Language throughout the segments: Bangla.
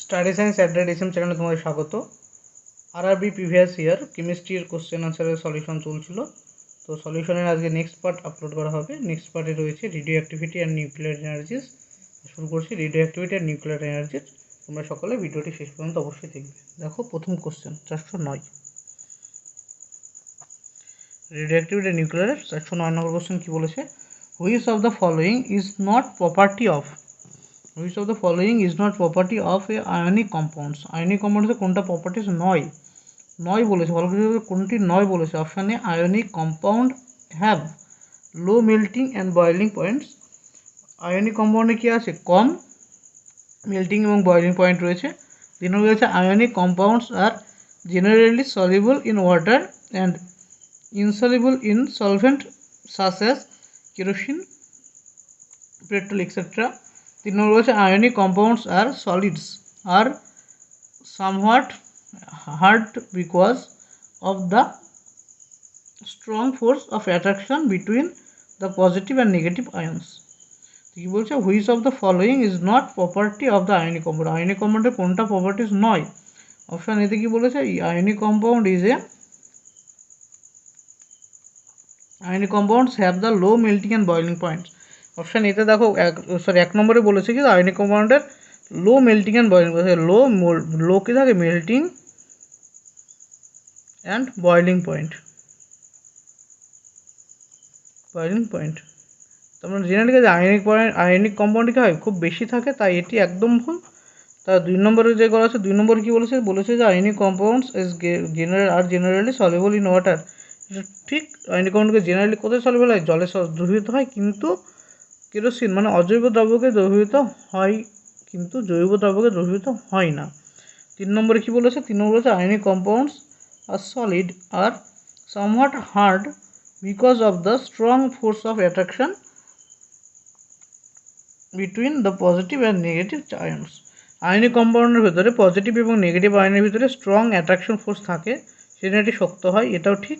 স্টাডি সায়েন্স অ্যাড্রেডিসম চ্যানেলে তোমাদের স্বাগত। আরআরবি প্রিভিয়াস ইয়ার কেমিস্ট্রির কোশ্চেন আনসারের সলিউশন চলছিল। তো সলিউশনের আজকে নেক্সট পার্ট আপলোড করা হবে। নেক্সট পার্টে রয়েছে radioactivity and nuclear energies. শুরু করছি radioactivity and nuclear energies. তোমরা সকলে ভিডিওটি শেষ পর্যন্ত অবশ্যই দেখবে। দেখো প্রথম কোশ্চেন 409, রেডিও অ্যাক্টিভিটি অ্যান্ড নিউক্লিয়ারের 409 নম্বর কোশ্চেন কী বলেছে? Which of the following is not property of Which of the following is not property of a ionic compounds? Ionic compounds কোনটা প্রপার্টিস নয় বলেছে, ভালো করে কোনটি নয় বলেছে। Option A ionic compound have low melting and boiling points. Ionic কম্পাউন্ডে কি আছে? কম মেল্টিং এবং বয়েলিং পয়েন্ট রয়েছে। তিন নম্বর রয়েছে ionic compounds are generally soluble in water and insoluble in solvent such as kerosene, petrol etcetera. তিন নম্বর রয়েছে ionic compounds are solids are somewhat hard because of the strong force of attraction between the positive and negative ions. কি বলছে? Which of the following is not property of the ionic compound. Ionic কম্পাউন্ডের কোনটা প্রপার্টিস নয়? অপশান এতে কি বলেছে? Ionic compound is a ionic compounds have the low melting and boiling points. Option এতে দেখো এক নম্বরে বলেছে কি আয়নিক কম্পাউন্ডের low melting and boiling, low কি থাকে? Melting and boiling point. তোমরা জেনে রেখে যে আয়নিক কম্পাউন্ড কী হয়? খুব বেশি থাকে, তাই এটি একদম ভুল। তার দুই নম্বরে যে করা আছে, দুই নম্বরে কী বলেছে যে ionic compounds is generally soluble in water. ঠিক, আয়নিক কম্পাউন্ডকে জেনারেলি কোথায় সলিউবল হয়? জলে দ্রবীভূত হয়, কিন্তু কেরোসিন মানে অজৈব দ্রব্যকে দ্রবীভূত হয়, কিন্তু জৈব দ্রব্যকে দ্রবীভূত হয় না। তিন নম্বরে কী বলেছে? তিন নম্বরে বলেছে আয়নিক কম্পাউন্ডস আর সলিড আর somewhat hard because of the strong force of attraction between the positive and negative ions. Ionic কম্পাউন্ডের ভেতরে পজিটিভ এবং নেগেটিভ আয়নের ভিতরে স্ট্রং অ্যাট্রাকশন ফোর্স থাকে, সেটা এটি শক্ত হয়, এটাও ঠিক।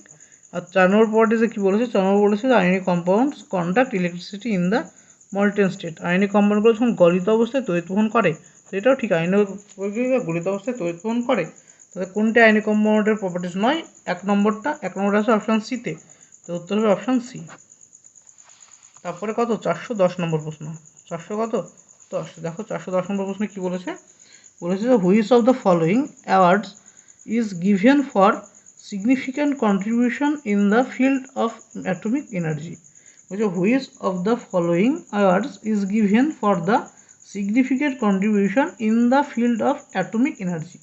আর 4 নম্বর প্রপার্টিসে কী বলেছে? 4 নম্বর বলেছে যে ionic compounds conduct electricity in the molten state. Ionic কম্পাউন্ডগুলো যখন গলিত অবস্থায় তড়িৎ বহন করে, সেটাও ঠিক, আয়নিক গলিত অবস্থায় তড়িৎ বহন করে। তাহলে কোনটি আয়নিক কম্পাউন্ডের প্রপার্টিস নয়? এক নম্বরটা আছে অপশান সিতে, তো উত্তর হবে অপশান সি। তারপরে কত? 410 নম্বর প্রশ্ন। 410 দেখো 410 নম্বর প্রশ্নে কী বলেছে? বলেছে যে which of the following awards is given for significant contribution in the field of atomic energy. বলছে which of the following awards is given for the significant contribution in the field of atomic energy.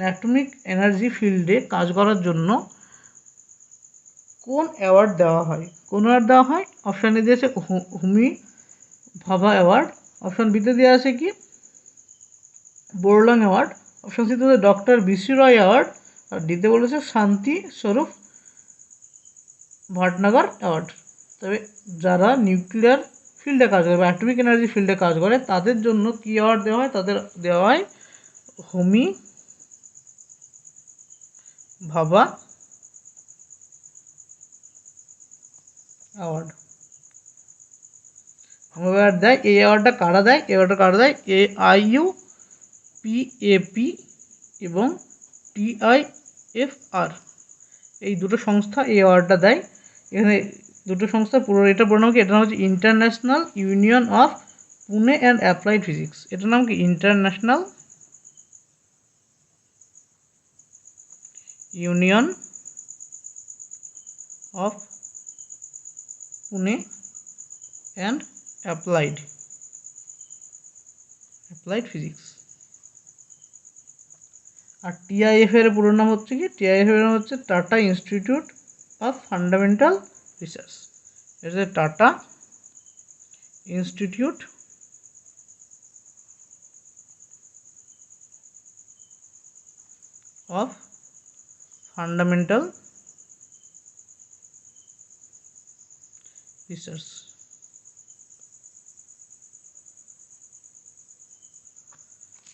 Atomic energy ফিল্ডে কাজ করার জন্য কোন অ্যাওয়ার্ড দেওয়া হয়? অপশানে দিয়েছে হোমি ভাভা অ্যাওয়ার্ড, অপশান বিতে দেওয়া আছে কি বোরলং অ্যাওয়ার্ড, অপশান সিতে ডক্টর বিসি রয় অ্যাওয়ার্ড, আর ডিতে বলেছে শান্তি স্বরূপ ভাটনাগর অ্যাওয়ার্ড। তবে যারা নিউক্লিয়ার ফিল্ডে কাজ করে বা অ্যাটমিক এনার্জি ফিল্ডে কাজ করে, তাদের জন্য কী অ্যাওয়ার্ড দেওয়া হয়? তাদের দেওয়া হয় হোমি ভাভা অ্যাওয়ার্ড। অ্যাওয়ার্ড দেয়, এই অ্যাওয়ার্ডটা কারা দেয়? AIUPAP এবং TIFR, এই দুটো সংস্থা এই অ্যাওয়ার্ডটা দেয়। এখানে দুটো সংস্থা এটার পুরো নাম কি? এটার নাম হচ্ছে international union of pure and applied physics. এটার নাম কি? International union of pure and applied physics. আর TIF এর পুরো নাম হচ্ছে কি? TIF এর নাম হচ্ছে Tata institute of fundamental research. এটা Tata institute of fundamental research.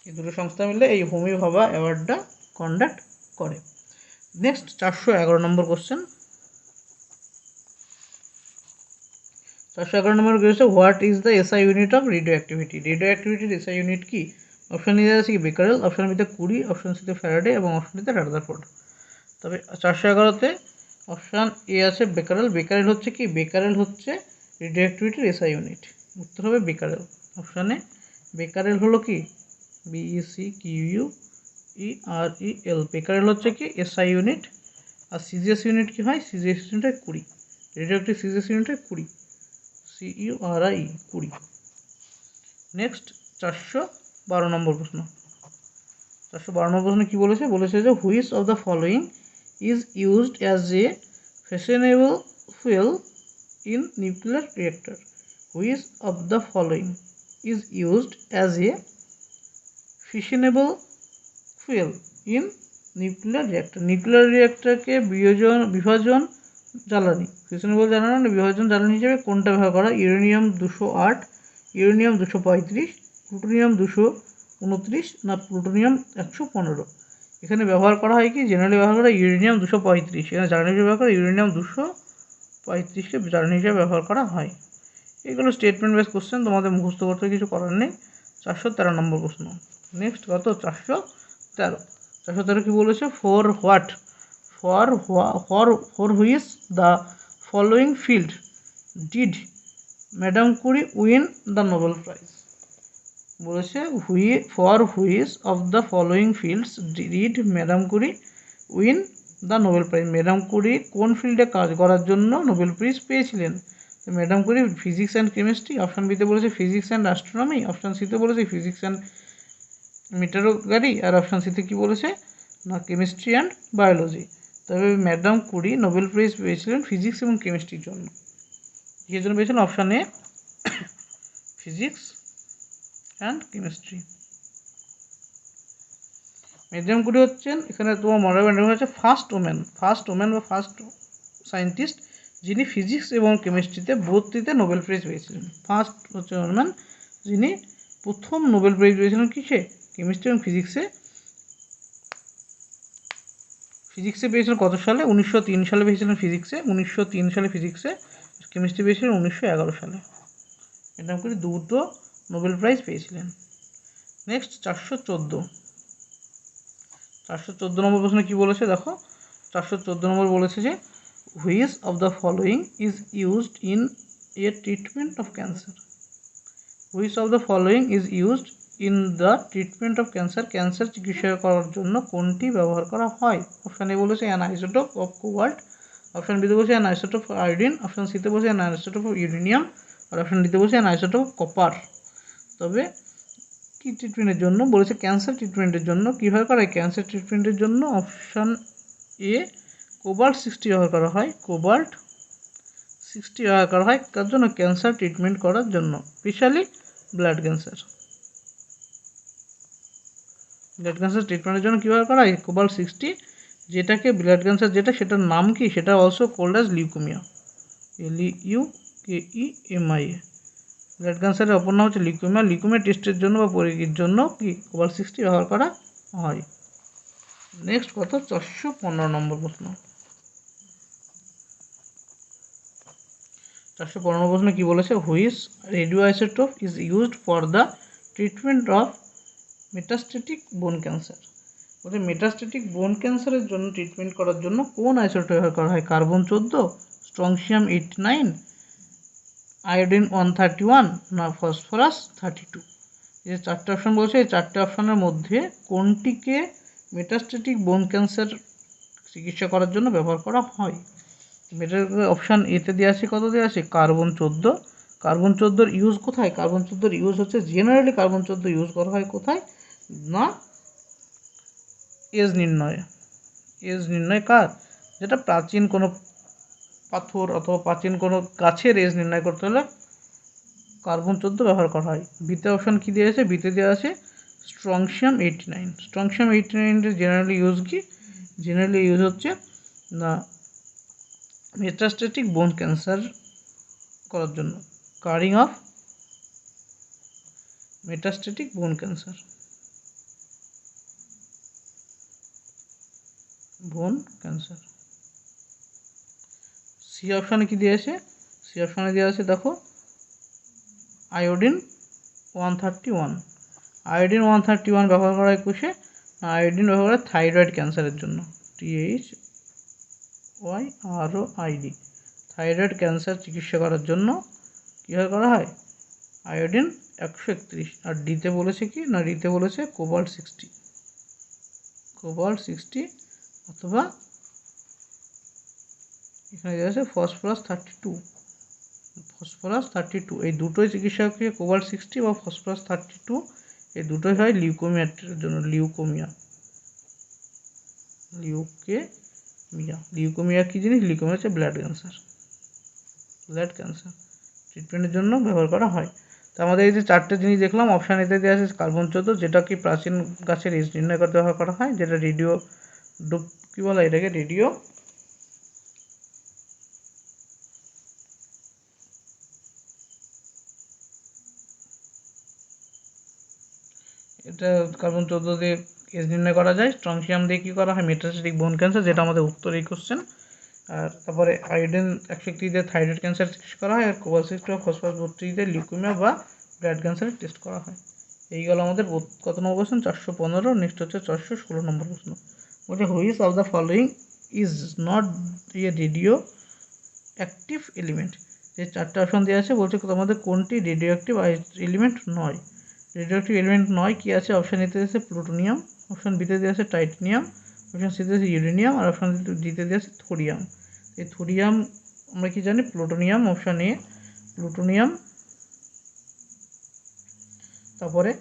এই দুটো সংস্থা মিলে এই হোমি ভাভা অ্যাওয়ার্ডটা কন্ডাক্ট করে। Next 411 number question. 411 নম্বর রয়েছে what is the SI unit of radioactivity. রেডিও অ্যাক্টিভিটির এসআই ইউনিট কি? অপশান এ আছে কি বেকারেল, অপশান বিতে কুরি, অপশান সিতে ফ্যারাডে এবং অপশান ডিতে রাদারফোর্ড। তবে 411তে অপশান এ আছে বেকারেল। বেকারেল হচ্ছে কি, বেকারেল হচ্ছে রেডিওঅ্যাক্টিভিটির এসআই ইউনিট। উত্তর হবে বেকারেল। অপশানে বেকারেল হলো কি BECQUEREL, বেকারেল হচ্ছে কি এসআই ইউনিট। আর সিজিএস ইউনিট কি হয়, সিজিএস ইউনিট হয় কুড়ি, রেডিওঅ্যাক্টিভ সিজিএস ইউনিট হয় কুড়ি, CURI কুড়ি। নেক্সট 412 নম্বর প্রশ্ন। 412 নম্বর প্রশ্নে কী বলেছে, বলেছে যে which of the following is used as a fissionable fuel in nuclear reactor. Which of the following is used as a fissionable fuel in nuclear reactor. Nuclear রিয়েক্টরকে বিভাজন জ্বালানি, ফিশনেবল জ্বালানি বিভাজন জ্বালানি হিসেবে কোনটা ব্যবহার করা? ইউরেনিয়াম 208, ইউরেনিয়াম 235, প্লুটোনিয়াম 229 না প্লুটোনিয়াম 115? এখানে ব্যবহার করা হয় কি, জেনারেলি ব্যবহার করা ইউরেনিয়াম 235। এখানে জ্বালানি হিসেবে ব্যবহার করা ইউরেনিয়াম 235কে জ্বালানি হিসেবে ব্যবহার করা হয়। এগুলো স্টেটমেন্ট বেস কোশ্চেন, তোমাদের মুখস্থ করতে কিছু করার নেই। 413 নম্বর প্রশ্ন। নেক্সট কত, 413 কি বলেছে, for what, for which the following field did madam Curie win the Nobel prize. বলেছে for which of the following fields did madam Curie win the Nobel prize. Madam Curie কোন ফিল্ডে কাজ করার জন্য নোবেল প্রাইজ পেয়েছিলেন? তো madam Curie physics and chemistry, option বিতে বলেছে ফিজিক্স অ্যান্ড অ্যাস্ট্রোনমি, অপশান সিতে বলেছে ফিজিক্স অ্যান্ড মিটারোগ্রাফি, আর অপশান সিতে কী বলেছে না কেমিস্ট্রি অ্যান্ড বায়োলজি। তবে ম্যাডাম কুরি নোবেল প্রাইজ পেয়েছিলেন ফিজিক্স এবং কেমিস্ট্রির জন্য। কিসের জন্য পেয়েছিলেন? Option A physics and chemistry. Madam Curie হচ্ছেন, এখানে তোমার মনে রাখবেন হচ্ছে ফার্স্ট ওম্যান বা ফার্স্ট সায়েন্টিস্ট যিনি ফিজিক্স এবং কেমিস্ট্রিতে বোথটিতে নোবেল প্রাইজ পেয়েছিলেন। ফার্স্ট হচ্ছে ওম্যান যিনি প্রথম নোবেল প্রাইজ পেয়েছিলেন কিসে, কেমিস্ট্রি এবং ফিজিক্সে। ফিজিক্সে পেয়েছিলেন কত সালে? 1903 সালে পেয়েছিলেন ফিজিক্সে, 1903 সালে ফিজিক্সে। কেমিস্ট্রি পেয়েছিলেন 1911 সালে। ম্যাডাম কুরি দুটো নোবেল প্রাইজ পেয়েছিলেন। নেক্সট 414 নম্বর প্রশ্নে কী বলেছে দেখো, 414 নম্বর বলেছে যে which of the following is used in a treatment of cancer. Which of the following is used in the treatment of cancer. Cancer চিকিৎসা করার জন্য কোনটি ব্যবহার করা হয়? অপশান এ বলেছে an isotope of cobalt, option বিতে বলছে an isotope of iodine, option সিতে বলছে অ্যান আইসোটোপ অফ ইউরেনিয়াম, আর অপশান ডিতে বলছে অ্যান আইসোটোপ অফ কপার। তবে কী ট্রিটমেন্টের জন্য বলেছে? ক্যান্সার ট্রিটমেন্টের জন্য। কীভাবে করা হয় ক্যান্সার ট্রিটমেন্টের জন্য? অপশান এ কোবাল্ট 60 ব্যবহার করা হয়। কোবাল্ট 60 ব্যবহার করা হয় কার জন্য? ক্যান্সার ট্রিটমেন্ট করার জন্য, specially blood cancer. Blood cancer ট্রিটমেন্টের জন্য কী ব্যবহার করা হয়? কোবাল্ট 60, যেটাকে ব্লাড ক্যান্সার যেটা সেটার নাম কি, সেটা also cold as leukaemia, LEUKEMIA। Blood ক্যান্সারের অপর নাম হচ্ছে লিউকেমিয়া। লিউকেমিয়া টেস্টের জন্য বা পরীক্ষার জন্য কি কোবাল্ট 60 ব্যবহার করা হয়। নেক্সট কত, 415 নম্বর প্রশ্ন। 415 প্রশ্নে কী বলেছে? Which radio isotope is used for the treatment of metastatic বোন ক্যান্সার। বলছে মেটাস্ট্যাটিক বোন ক্যান্সারের জন্য ট্রিটমেন্ট করার জন্য কোন আইসোটোপ ব্যবহার করা হয়? কার্বন 14, স্ট্রংশিয়াম 89, আয়োডিন 131 না ফসফরাস 32? যে চারটে অপশান বলছে, এই চারটে অপশানের মধ্যে কোনটিকে মেটাস্ট্যাটিক বোন ক্যান্সার চিকিৎসা করার জন্য ব্যবহার করা হয়? অপশান এতে দেওয়া আছে, কত দেওয়া আছে? কার্বন 14। কার্বন 14 ইউজ কোথায়? কার্বন 14 ইউজ হচ্ছে জেনারেলি কার্বন 14 ইউজ করা হয় কোথায় না এজ নির্ণয় কার? যেটা প্রাচীন কোনো পাথর অথবা প্রাচীন কোনো গাছের এজ নির্ণয় করতে হলে কার্বন 14 ব্যবহার করা হয়। বিতে অপশান কী দেওয়া আছে? বিতে দেওয়া আছে স্ট্রংশিয়াম 89। স্ট্রংশিয়াম 89 জেনারেলি ইউজ কি? জেনারেলি ইউজ হচ্ছে না মেটাস্ট্যাটিক বোন ক্যান্সার করার জন্য, কারিং অফ মেটাস্ট্যাটিক বোন ক্যান্সার। সি অপশানে কি দেওয়া আছে? সি অপশানে দেওয়া আছে দেখো আয়োডিন 131। আয়োডিন 131 ব্যবহার করা হয় কোষে, আয়োডিন ব্যবহার করা থাইরয়েড ক্যান্সারের জন্য, THYROID, থাইরয়েড ক্যান্সার চিকিৎসা করার জন্য কীভাবে করা হয় আয়োডিন 131। আর ডিতে বলেছে কি না, ডিতে বলেছে কোবাল্ট 60 অথবা এখানে আছে ফসফরাস 32, এই দুটোই চিকিৎসা ক্রিয়া কোবাল্ট 60 বা ফসফরাস 32, এই দুটোই হয় লিউকোমিয়ার জন্য, লিউকেমিয়া কি জিনিস, লিউকেমিয়া হচ্ছে ব্লাড ক্যান্সার ট্রিটমেন্টের জন্য ব্যবহার করা হয়। তো আমাদের এই যে চারটে জিনিস দেখলাম, অপশান এতে দেওয়া আছে কার্বন 14, যেটা কি প্রাচীন গাছের এজ নির্ণয় করতে ব্যবহার করা হয়, যেটা রেডিও কী বলা হয় এটাকে, রেডিও এটা কার্বন 14 দিয়ে এজ নির্ণয় করা যায়। স্ট্রনশিয়াম দিয়ে কী করা হয় মেটাস্ট্যাটিক বোন ক্যান্সার, যেটা আমাদের উত্তর এই কোশ্চেন। আর তারপরে আয়োডিন 131 দিয়ে থাইরয়েড ক্যান্সার টেস্ট করা হয়, আর কোবাল্ট 60 বা ফসফরাস 32 দিয়ে লিউকেমিয়া বা ব্লাড ক্যান্সারের টেস্ট করা হয়। এই গেল আমাদের কত নম্বর কোশ্চেন, 415। নেক্সট হচ্ছে 416 নম্বর প্রশ্ন। বলছে which of the following is not a radio active element. যে চারটে অপশন দেওয়া আছে, বলছে তোমাদের কোনটি রেডিও অ্যাক্টিভ এলিমেন্ট নয়। রেডিও অ্যাক্টিভ এলিমেন্ট নয় কী আছে, অপশান এতে আছে প্লুটোনিয়াম, অপশান বিতে দেওয়া আছে টাইটেনিয়াম, অপশান সিতে আছে ইউরেনিয়াম, আর অপশান ডিতে দেওয়া আছে থোরিয়াম। এই থোরিয়াম আমরা কি জানি, প্লুটোনিয়াম, অপশান এ প্লুটোনিয়াম, তারপরে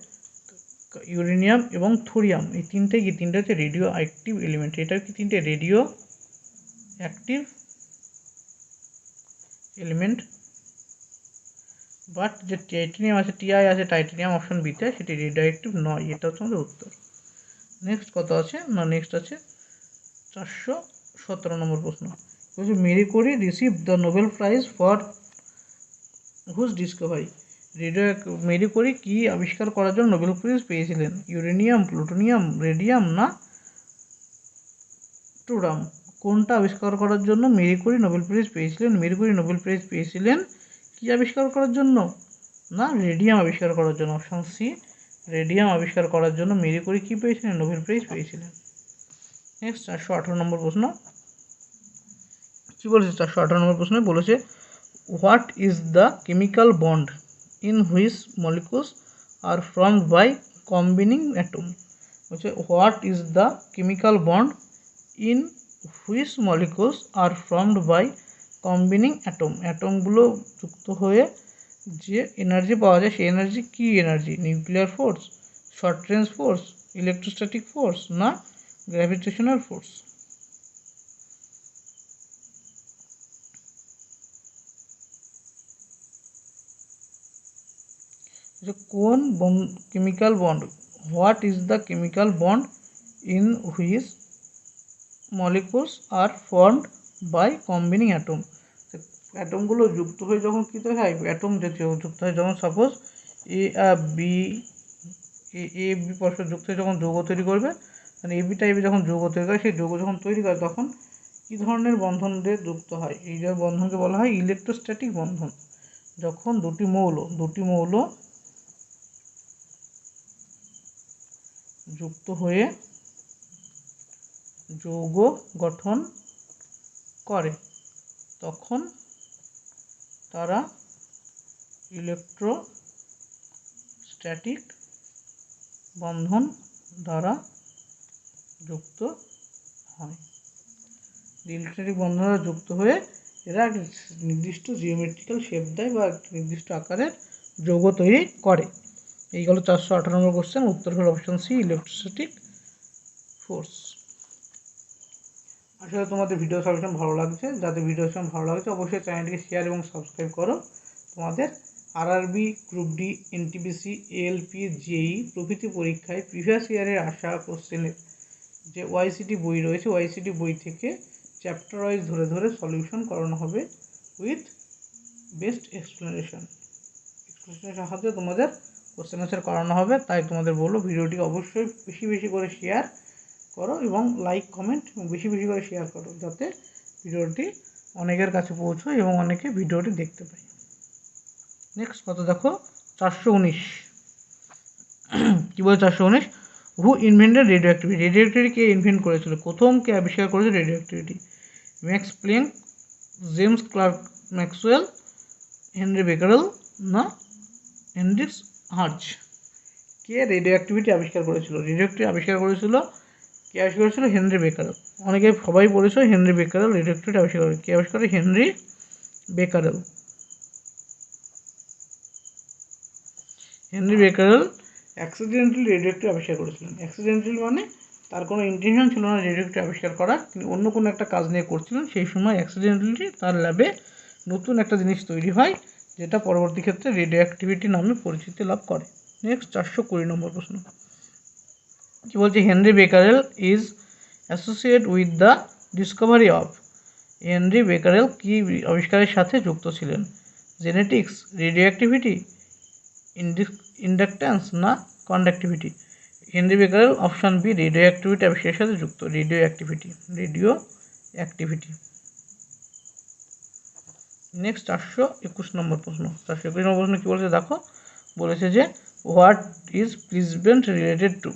ইউরেনিয়াম এবং থোরিয়াম, এই তিনটে হচ্ছে রেডিও অ্যাক্টিভ এলিমেন্ট। এটা কি তিনটে রেডিও অ্যাক্টিভ এলিমেন্ট, বাট যে টাইটেনিয়াম আছে, টিআই আছে টাইটেনিয়াম অপশান বিতে, সেটি রেডিও অ্যাক্টিভ নয়। এটা হচ্ছে আমাদের উত্তর। নেক্সট কত আছে না, নেক্সট আছে 417 নম্বর প্রশ্ন। বলছে Marie Curie receive the Nobel prize for whose discovery. Marie Curie কি আবিষ্কার করার জন্য নোবেল প্রাইজ পেয়েছিলেন, ইউরেনিয়াম, প্লুটোনিয়াম, রেডিয়াম না টুরাম। কোনটা আবিষ্কার করার জন্য মেরি কোরি নোবেল প্রাইজ পেয়েছিলেন? মেরি কোরি নোবেল প্রাইজ পেয়েছিলেন কি আবিষ্কার করার জন্য, না রেডিয়াম আবিষ্কার করার জন্য, অপশান সি রেডিয়াম আবিষ্কার করার জন্য মেরি কোরি কী পেয়েছিলেন, নোবেল প্রাইজ পেয়েছিলেন। নেক্সট 418 নম্বর প্রশ্ন কী বলেছে, 418 নম্বর প্রশ্নে বলেছে what is the chemical bond in which molecules are formed by combining atom. বলছে what is the chemical bond in which molecules are formed by combining atom. অ্যাটমগুলো যুক্ত হয়ে যে এনার্জি পাওয়া যায়, সেই এনার্জি কী energy, nuclear force, short range force, electrostatic force না গ্র্যাভিটেশনাল ফোর্স। কোন chemical bond, what is the chemical bond in which molecules are formed by combining atom. অ্যাটমগুলো যুক্ত হয়ে যখন কী তৈরি হয়, অ্যাটম জাতীয় যুক্ত হয়, যখন সাপোজ এ বি পরস্পর যুক্ত হয়ে যখন যৌগ তৈরি করবে, মানে এবি টাইপের যখন যৌগ তৈরি করে, সেই যৌগ যখন তৈরি করে তখন কী ধরনের বন্ধন দিয়ে যুক্ত হয়, এই যে বন্ধনকে বলা হয় ইলেকট্রোস্ট্যাটিক বন্ধন। যখন দুটি মৌল যুক্ত হয়ে যৌগ গঠন করে তখন তারা ইলেকট্রোস্ট্যাটিক বন্ধন দ্বারা যুক্ত হয়। ইলেকট্রোস্ট্যাটিক বন্ধন দ্বারা যুক্ত হয়ে এরা নির্দিষ্ট জিওমেট্রিক্যাল শেপ দেয় বা নির্দিষ্ট আকারের যৌগ তৈরি করে। এই হলো 418 নম্বর কোশ্চেন। উত্তর হলো অপশন সি ইলেকট্রোস্ট্যাটিক ফোর্স। আসলে তোমাদের ভিডিও সলিউশন ভালো লাগছে, যাদের ভিডিও সলিউশন ভালো লাগছে অবশ্যই চ্যানেলটিকে শেয়ার এবং সাবস্ক্রাইব করো। তোমাদের RRB, group D, NTPC, ALP, JE প্রভৃতি পরীক্ষায় প্রিভিয়াস ইয়ারের আসা কোশ্চেনের যে ওয়াইসিটি বই রয়েছে, ওয়াইসিটি বই থেকে চ্যাপ্টার ওয়াইজ ধরে ধরে সলিউশন করানো হবে উইথ বেস্ট এক্সপ্লেনেশন সাহায্যে তোমাদের কোশ্চেন আনসার করানো হবে। তাই তোমাদের বলবো ভিডিওটি অবশ্যই বেশি বেশি করে শেয়ার করো এবং লাইক কমেন্ট এবং বেশি বেশি করে শেয়ার করো, যাতে ভিডিওটি অনেকের কাছে পৌঁছয় এবং অনেকে ভিডিওটি দেখতে পায়। নেক্সট কত দেখো, 419। কী বলে 419, who invented radioactivity, radioactivity কে ইনভেন্ট করেছিল, প্রথম কে আবিষ্কার করেছে radioactivity? Max Planck, James Clerk Maxwell, Henri Becquerel না হেনরিক্স হার্টজ? কে রেডিও অ্যাক্টিভিটি আবিষ্কার করেছিল? রেডিও অ্যাক্টিভিটি আবিষ্কার করেছিল, কে আবিষ্কার করেছিল? Henri Becquerel. অনেকে সবাই পড়েছ হেনরি বেকারেল রেডিও অ্যাক্টিভিটি আবিষ্কার করে। কে আবিষ্কার করে? Henry Becquerel. Henry Becquerel accidentally radio active আবিষ্কার করেছিলেন। অ্যাক্সিডেন্টালি মানে তার কোনো ইন্টেনশন ছিল না রেডিও অ্যাক্টিভ আবিষ্কার করা, তিনি অন্য কোনো একটা কাজ নিয়ে করছিলেন, সেই সময় অ্যাক্সিডেন্টালি তার ল্যাবে নতুন একটা জিনিস তৈরি হয়, যেটা পরবর্তী ক্ষেত্রে রেডিও অ্যাক্টিভিটি নামে পরিচিতি লাভ করে। নেক্সট 420 নম্বর প্রশ্ন কি বলছে? Henri Becquerel is associate with the discovery of. Henri Becquerel কি আবিষ্কারের সাথে যুক্ত ছিলেন? জেনেটিক্স, রেডিও অ্যাক্টিভিটি, ইন্ডাকট্যান্স না conductivity? Henri Becquerel option B radioactivity আবিষ্কারের সাথে যুক্ত। Radioactivity, radioactivity. Next 421 number প্রশ্ন। 421 নম্বর প্রশ্ন কী বলেছে দেখো, বলেছে যে হোয়াট ইজ প্লিসব্রেন্ট রিলেটেড টু?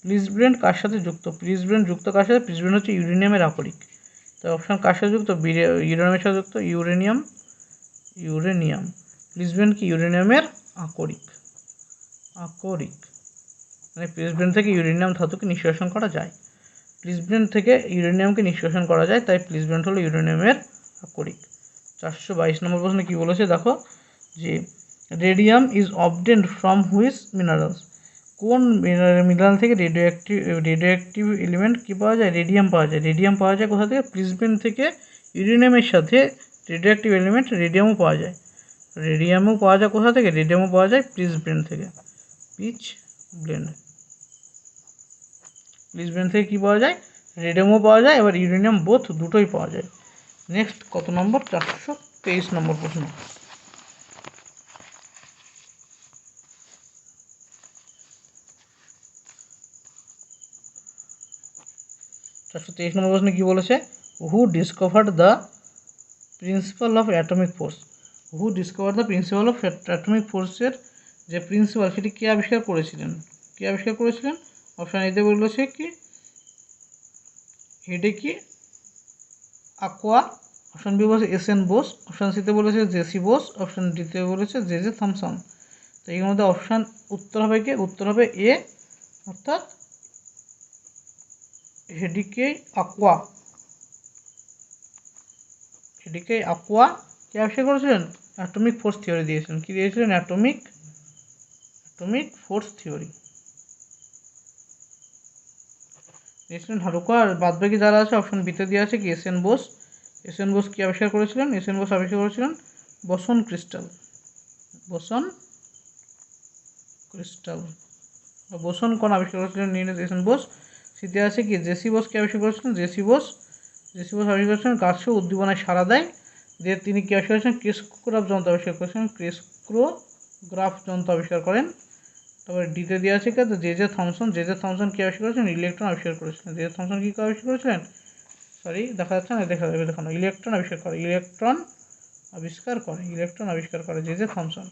প্লিসব্রেন্ট কার সাথে যুক্ত? প্লিসব্রেন্ট যুক্ত কার সাথে? প্লিসব্রেন্ট হচ্ছে ইউরেনিয়ামের আকরিক। তো অপশান কার সাথে যুক্ত? ইউরেনিয়ামের সাথে যুক্ত। ইউরেনিয়াম। প্লিসব্রেন্ট কি? ইউরেনিয়ামের আকরিক। মানে প্লিসব্রেন্ট থেকে ইউরেনিয়াম ধাতুকে নিষ্কাশন করা যায়। প্লিসব্রেন্ট থেকে ইউরেনিয়ামকে নিষ্কাশন করা যায়, তাই প্লিসব্রেন্ট হলো ইউরেনিয়ামের আকরিক। 422 নম্বর প্রশ্নে কী বলেছে দেখো, যে radium is obtained from which minerals? কোন মিনারেল থেকে রেডিও অ্যাক্টিভ এলিমেন্ট কী পাওয়া যায়? রেডিয়াম পাওয়া যায়। রেডিয়াম পাওয়া যায় কোথা থেকে? প্লিসব্রেন্ট থেকে ইউরেনিয়ামের সাথে রেডিও অ্যাক্টিভ এলিমেন্ট রেডিয়ামও পাওয়া যায়। রেডিয়ামও পাওয়া যায় কোথা থেকে? রেডিয়ামও পাওয়া যায় প্লিসব্রেন্ট থেকে। প্লিসব্রেন্ট থেকে কী পাওয়া যায়? রেডিয়ামও পাওয়া যায়, এবার ইউরেনিয়াম বোথ দুটোই পাওয়া যায়। নেক্সট কত নম্বর? 423 নম্বর প্রশ্ন। 423 নম্বর প্রশ্নে কী বলেছে? Who discovered the principle of atomic force? Who discover the principle of atomic ফোর্সের যে প্রিন্সিপাল, সেটি কে আবিষ্কার করেছিলেন? কে আবিষ্কার করেছিলেন? অপশান এতে বলেছে কি হিডেকি আকোয়া, অপশান বি বলেছে এস.এন. বোস, অপশান সিতে বলেছে জেসি বোস, অপশান ডিতে বলেছে জে থমসন। তো এর মধ্যে অপশান উত্তর হবে কি? উত্তর হবে এ, অর্থাৎ হিডেকি আকোয়া। হিডেকি আকোয়া কে আবিষ্কার করেছিলেন? অ্যাটমিক ফোর্স থিওরি দিয়েছিলেন। কি দিয়েছিলেন? অ্যাটমিক ফোর্স থিওরি দিয়েছিলেন হারুকা। আর বাদবাকি যারা আছে অপশন বিতে দেওয়া আছে কি এস.এন. বোস। এস.এন. বোস কি আবিষ্কার করেছিলেন? এস.এন. বোস আবিষ্কার করেছিলেন বোসন ক্রিস্টাল। বোসন কোন আবিষ্কার করেছিলেন এস.এন. বোস। সিতে আছে কি জেসি বোস কি আবিষ্কার করেছিলেন? জেসি বোস আবিষ্কার করেছিলেন গাছের উদ্দীপনায় সাড়া দেয়, যে তিনি কি আবিষ্কার করেছেন? ক্রিস্ক্রোগ্রাফ যন্ত্র আবিষ্কার করেছেন। ক্রিস্ক্রোগ্রাফ যন্ত্র আবিষ্কার করেন। তারপরে ডিতে দেওয়া আছে কি জে থমসন কি আবিষ্কার করেছেন? ইলেকট্রন আবিষ্কার করেছিলেন। জে থমসন কি আবিষ্কার করেছিলেন? সরি দেখা যাচ্ছে না, দেখানো ইলেকট্রন আবিষ্কার করে জে থমসন।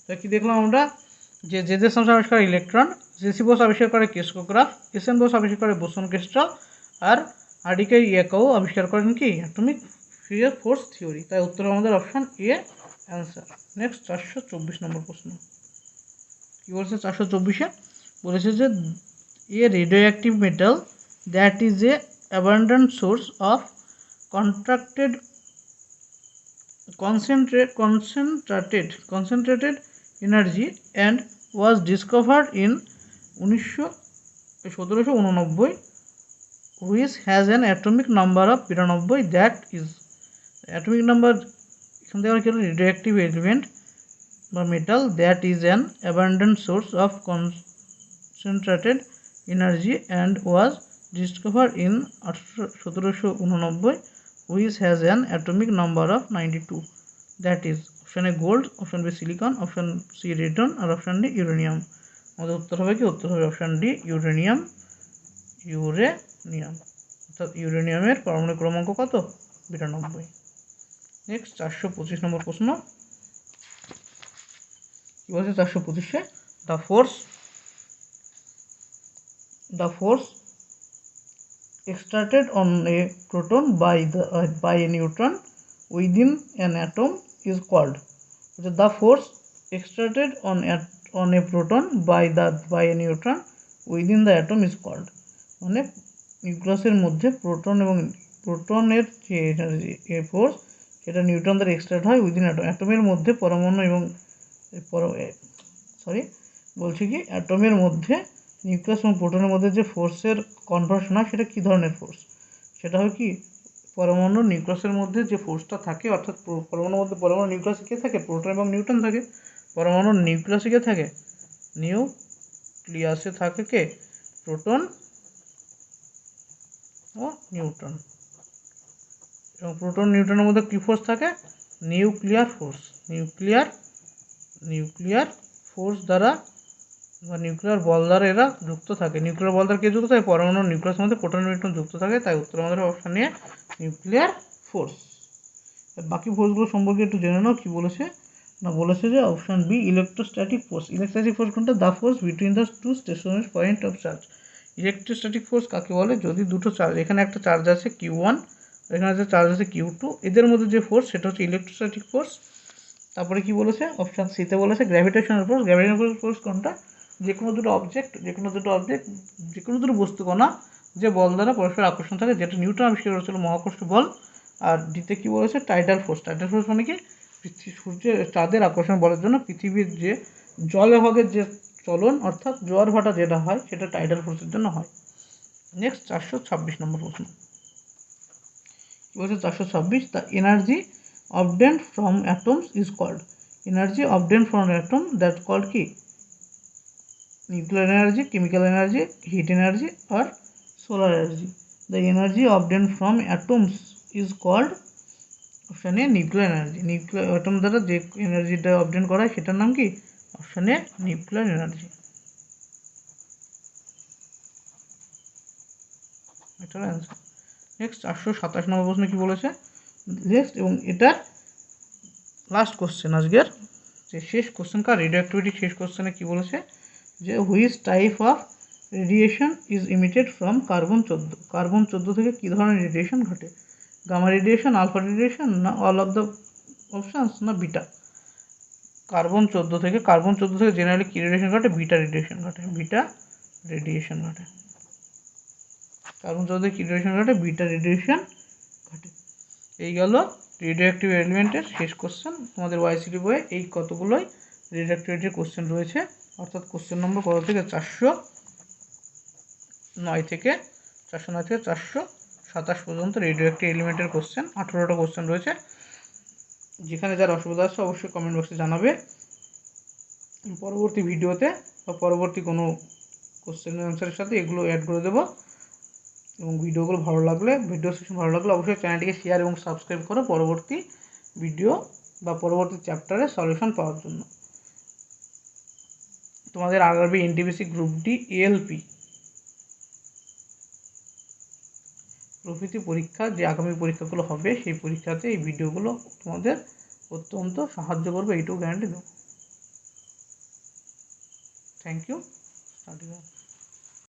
তো কি দেখলাম আমরা, যে জে থমসন আবিষ্কার করে ইলেকট্রন, জেসি বোস আবিষ্কার করে ক্রিস্ক্রোগ্রাফ, এস.এন. বোস আবিষ্কার করে বোসন ক্রিস্টাল, আর হিডেকি ইয়াকাও আবিষ্কার করেন কি অ্যাটমিক ফোর্স থিওরি। তাই উত্তর আমাদের option A answer. Next 424 number প্রশ্ন কী বলছে? 424-এ বলেছে যে a radioactive metal that is a abundant source of concentrated energy and was discovered in 1789, which has an atomic number of 92, that is atomic number এখান থেকে আমরা কি হলো রেডিওঅ্যাক্টিভ এলিমেন্ট বা metal that is an abundant source of concentrated energy and was discovered in 1789, which has an atomic number of 92, that is option A gold, option B silicon, option C radon, আর অপশান ডি ইউরেনিয়াম। আমাদের উত্তর হবে কি? উত্তর হবে অপশান ডি ইউরেনিয়াম। অর্থাৎ ইউরেনিয়ামের পারমাণবিক ক্রমাঙ্ক কত? 92। নেক্সট 425 নম্বর প্রশ্ন কি বলছে? 425-এ the force the force exerted on a proton by a neutron within an atom is called. The force exerted on a proton by a neutron within the atom is called. মানে নিউক্লিয়াসের মধ্যে প্রোটনের যে এনার্জি ফোর্স সেটা নিউটন দ্বারা এক্সট্রাক্ট হয় উইদিন অ্যাটমের মধ্যে পরমাণু এবং অ্যাটমের মধ্যে নিউক্লিয়াস এবং প্রোটনের মধ্যে যে ফোর্সের কনভার্সন হয় সেটা কী ধরনের ফোর্স, সেটা হয় কি পরমাণু নিউক্লিয়াসের মধ্যে যে ফোর্সটা থাকে, অর্থাৎ পরমাণু নিউক্লিয়াসে কে থাকে, প্রোটন এবং নিউট্রন থাকে। পরমাণুর নিউক্লিয়াসে কে থাকে, নিউক্লিয়াসে থাকে কে, প্রোটন ও নিউট্রন। এবং প্রোটন নিউট্রনের মধ্যে কী ফোর্স থাকে, নিউক্লিয়ার ফোর্স দ্বারা বা নিউক্লিয়ার বল দ্বারা এরা যুক্ত থাকে। নিউক্লিয়ার বল দ্বারা কে যুক্ত থাকে, পরমাণু নিউক্লিয়াসের মধ্যে প্রোটন নিউট্রন যুক্ত থাকে, তাই উত্তর আমাদের অপশন নিয়ে নিউক্লিয়ার ফোর্স। বাকি ফোর্সগুলো সম্পর্কে একটু জেনে নাও। কী বলেছে না, বলেছে যে option B electrostatic force. Electrostatic force কোনটা, the force between the two stationary point of charge. Electrostatic force কাকে বলে, যদি দুটো চার্জ, এখানে একটা চার্জ আছে Q1, এখানে একটা চার্জ আছে Q2, এদের মধ্যে যে ফোর্স সেটা হচ্ছে ইলেকট্রোস্ট্যাটিক ফোর্স। তারপরে কি বলেছে, অপশন সিতে বলেছে গ্র্যাভিটেশনাল ফোর্স। গ্র্যাভিটেশনাল ফোর্স কোনটা, যে কোনো দুটো বস্তুকণা যে বল দ্বারা পরস্পর আকর্ষণ থাকে, যেটা নিউটন আবিষ্কার করেছিল, মহাকর্ষ বল। আর ডিতে কি বলেছে, টাইডাল ফোর্স। টাইডাল ফোর্স মানে কি, চাঁদের আকর্ষণ বলের জন্য পৃথিবীর যে জলভাগের যে চলন, অর্থাৎ জোয়ার ভাটা যেটা হয়, সেটা টাইডাল ফোর্সের জন্য হয়। নেক্সট 426 নম্বর প্রশ্ন কি বলছে, 426, the energy obtained from atoms is called. Energy obtained from atom, that called কি, nuclear energy, chemical energy, heat energy or solar energy. The energy obtained from atoms is called option A nuclear energy. Nuclear atom দ্বারা যে এনার্জিটা অবটেন করা হয় সেটার নাম কি, অপশন এ নিউক্লিয়ার এনার্জি। এটার অ্যান্সার। নেক্সট 427 নম্বর প্রশ্ন কি বলেছে, নেক্সট এবং এটা লাস্ট কোশ্চেন আজকের, যে শেষ কোশ্চেনকার রেডিও অ্যাক্টিভিটি শেষ কোশ্চেনে কি বলেছে, যে which type of radiation is emitted from carbon 14। Carbon 14 থেকে কী ধরনের রেডিয়েশন ঘটে, গামা রেডিয়েশন, আলফা রেডিয়েশন, না অল অফ দ্য অপশানস, না বিটা। কার্বন 14 থেকে জেনারেলি কী রেডিয়েশন ঘটে, বিটা রেডিয়েশন ঘটে। কার্বন 14 থেকে কী রেডিয়েশন ঘটে, বিটা রেডিয়েশন ঘটে। এই গেল রেডিও অ্যাক্টিভ এলিমেন্টের শেষ কোশ্চেন। তোমাদের ওয়াইসিটি বইয়ে এই কতগুলোই রেডিও অ্যাক্টিভিটির কোশ্চেন রয়েছে, অর্থাৎ কোশ্চেন নম্বর কত থেকে 409 থেকে 427 পর্যন্ত রেডিও অ্যাক্টিভ এলিমেন্টের কোশ্চেন 18টা কোশ্চেন রয়েছে। যেখানে যার অসুবিধা আছে অবশ্যই কমেন্ট বক্সে জানাবে। পরবর্তী ভিডিওতে বা পরবর্তী কোনো কোশ্চেনের অ্যান্সারের সাথে এগুলো অ্যাড করে দেবো। এবং ভিডিও সেকশন ভালো লাগলে অবশ্যই চ্যানেলটিকে শেয়ার এবং সাবস্ক্রাইব করো পরবর্তী ভিডিও বা পরবর্তী চ্যাপ্টারের সলিউশন পাওয়ার জন্য। তোমাদের RRB, NTPC, group D, ALP প্রভৃতি পরীক্ষা, যে আগামী পরীক্ষাগুলো হবে সেই পরীক্ষাতে এই ভিডিওগুলো তোমাদের অত্যন্ত সাহায্য করবে, এইটুকু গ্যারান্টি দেবো। Thank you.